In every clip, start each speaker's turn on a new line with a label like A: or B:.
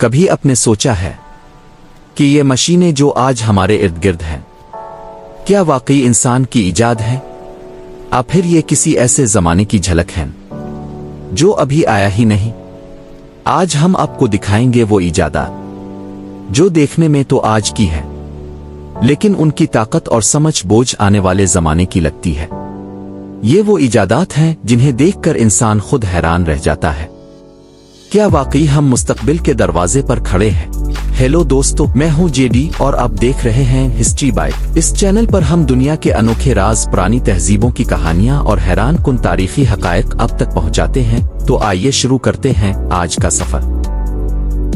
A: کبھی اپنے سوچا ہے کہ یہ مشینیں جو آج ہمارے ارد گرد ہیں کیا واقعی انسان کی ایجاد ہے؟ پھر یہ کسی ایسے زمانے کی جھلک ہے جو ابھی آیا ہی نہیں؟ آج ہم آپ کو دکھائیں گے وہ ایجادات جو دیکھنے میں تو آج کی ہے لیکن ان کی طاقت اور سمجھ بوجھ آنے والے زمانے کی لگتی ہے۔ یہ وہ ایجادات ہیں جنہیں دیکھ کر انسان خود حیران رہ جاتا ہے۔ کیا واقعی ہم مستقبل کے دروازے پر کھڑے ہیں؟ ہیلو دوستو، میں ہوں جے ڈی اور آپ دیکھ رہے ہیں ہسٹری بائٹ۔ اس چینل پر ہم دنیا کے انوکھے راز، پرانی تہذیبوں کی کہانیاں اور حیران کن تاریخی حقائق آپ تک پہنچاتے ہیں۔ تو آئیے شروع کرتے ہیں آج کا سفر۔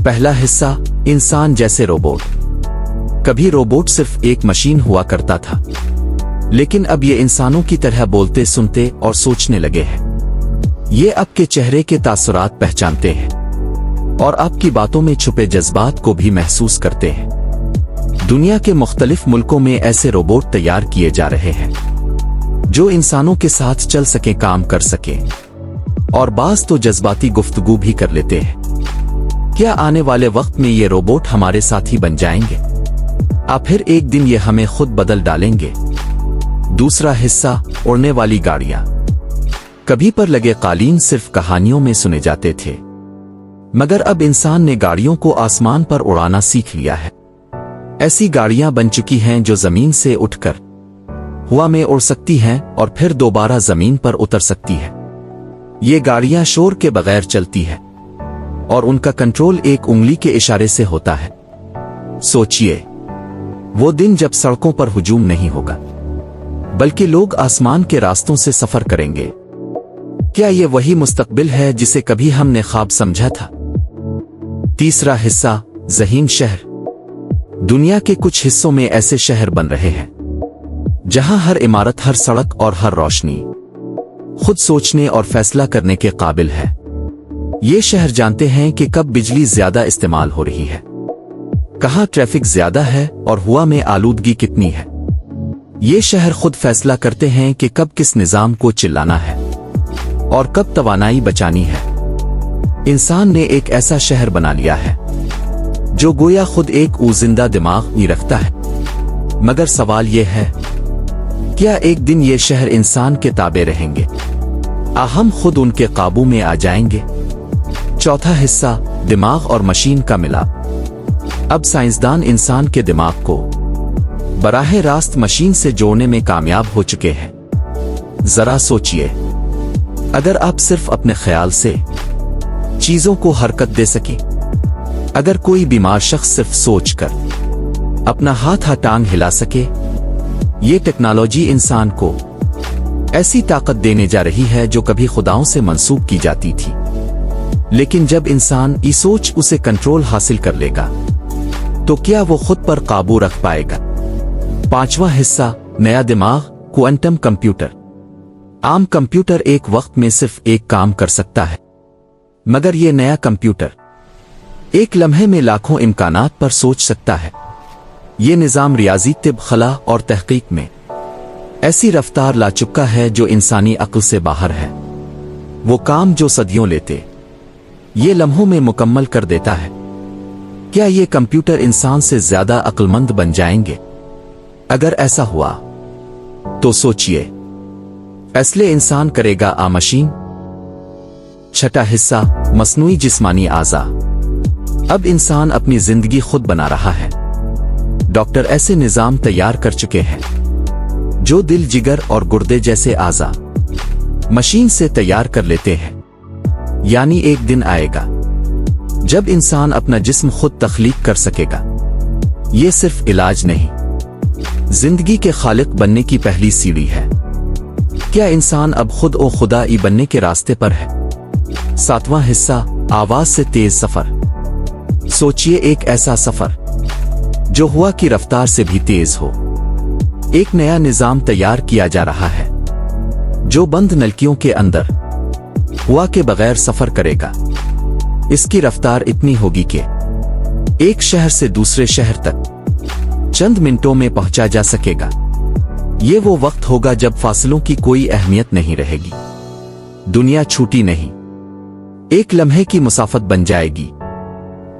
A: پہلا حصہ، انسان جیسے روبوٹ۔ کبھی روبوٹ صرف ایک مشین ہوا کرتا تھا لیکن اب یہ انسانوں کی طرح بولتے، سنتے اور سوچنے لگے ہیں۔ یہ آپ کے چہرے کے تاثرات پہچانتے ہیں اور آپ کی باتوں میں چھپے جذبات کو بھی محسوس کرتے ہیں۔ دنیا کے مختلف ملکوں میں ایسے روبوٹ تیار کیے جا رہے ہیں جو انسانوں کے ساتھ چل سکیں، کام کر سکیں اور بعض تو جذباتی گفتگو بھی کر لیتے ہیں۔ کیا آنے والے وقت میں یہ روبوٹ ہمارے ساتھی بن جائیں گے؟ پھر ایک دن یہ ہمیں خود بدل ڈالیں گے؟ دوسرا حصہ، اڑنے والی گاڑیاں۔ کبھی پر لگے قالین صرف کہانیوں میں سنے جاتے تھے مگر اب انسان نے گاڑیوں کو آسمان پر اڑانا سیکھ لیا ہے۔ ایسی گاڑیاں بن چکی ہیں جو زمین سے اٹھ کر ہوا میں اڑ سکتی ہیں اور پھر دوبارہ زمین پر اتر سکتی ہے۔ یہ گاڑیاں شور کے بغیر چلتی ہیں اور ان کا کنٹرول ایک انگلی کے اشارے سے ہوتا ہے۔ سوچئے، وہ دن جب سڑکوں پر ہجوم نہیں ہوگا بلکہ لوگ آسمان کے راستوں سے سفر کریں گے۔ کیا یہ وہی مستقبل ہے جسے کبھی ہم نے خواب سمجھا تھا؟ تیسرا حصہ، ذہین شہر۔ دنیا کے کچھ حصوں میں ایسے شہر بن رہے ہیں جہاں ہر عمارت، ہر سڑک اور ہر روشنی خود سوچنے اور فیصلہ کرنے کے قابل ہے۔ یہ شہر جانتے ہیں کہ کب بجلی زیادہ استعمال ہو رہی ہے، کہاں ٹریفک زیادہ ہے اور ہوا میں آلودگی کتنی ہے۔ یہ شہر خود فیصلہ کرتے ہیں کہ کب کس نظام کو چلانا ہے اور کب توانائی بچانی ہے۔ انسان نے ایک ایسا شہر بنا لیا ہے جو گویا خود ایک زندہ دماغ ہی رکھتا ہے۔ مگر سوال یہ ہے، کیا ایک دن یہ شہر انسان کے تابع رہیں گے؟ ہم خود ان کے قابو میں آ جائیں گے؟ چوتھا حصہ، دماغ اور مشین کا ملاپ۔ اب سائنسدان انسان کے دماغ کو براہ راست مشین سے جوڑنے میں کامیاب ہو چکے ہیں۔ ذرا سوچئے، اگر آپ صرف اپنے خیال سے چیزوں کو حرکت دے سکیں، اگر کوئی بیمار شخص صرف سوچ کر اپنا ہاتھ ٹانگ ہلا سکے، یہ ٹیکنالوجی انسان کو ایسی طاقت دینے جا رہی ہے جو کبھی خداؤں سے منسوب کی جاتی تھی۔ لیکن جب انسان کی سوچ اسے کنٹرول حاصل کر لے گا تو کیا وہ خود پر قابو رکھ پائے گا؟ پانچواں حصہ، نیا دماغ، کوانٹم کمپیوٹر۔ عام کمپیوٹر ایک وقت میں صرف ایک کام کر سکتا ہے مگر یہ نیا کمپیوٹر ایک لمحے میں لاکھوں امکانات پر سوچ سکتا ہے۔ یہ نظام ریاضی، طب، خلا اور تحقیق میں ایسی رفتار لا چکا ہے جو انسانی عقل سے باہر ہے۔ وہ کام جو صدیوں لیتے یہ لمحوں میں مکمل کر دیتا ہے۔ کیا یہ کمپیوٹر انسان سے زیادہ عقل مند بن جائیں گے؟ اگر ایسا ہوا تو سوچئے، فیصلے انسان کرے گا مشین؟ چھٹا حصہ، مصنوعی جسمانی اعضاء۔ اب انسان اپنی زندگی خود بنا رہا ہے۔ ڈاکٹر ایسے نظام تیار کر چکے ہیں جو دل، جگر اور گردے جیسے اعضاء مشین سے تیار کر لیتے ہیں۔ یعنی ایک دن آئے گا جب انسان اپنا جسم خود تخلیق کر سکے گا۔ یہ صرف علاج نہیں، زندگی کے خالق بننے کی پہلی سیڑھی ہے۔ کیا انسان اب خود خدائی بننے کے راستے پر ہے؟ ساتواں حصہ، آواز سے تیز سفر۔ سوچئے، ایک ایسا سفر جو ہوا کی رفتار سے بھی تیز ہو۔ ایک نیا نظام تیار کیا جا رہا ہے جو بند نلکیوں کے اندر ہوا کے بغیر سفر کرے گا۔ اس کی رفتار اتنی ہوگی کہ ایک شہر سے دوسرے شہر تک چند منٹوں میں پہنچا جا سکے گا۔ یہ وہ وقت ہوگا جب فاصلوں کی کوئی اہمیت نہیں رہے گی، دنیا چھوٹی نہیں، ایک لمحے کی مسافت بن جائے گی۔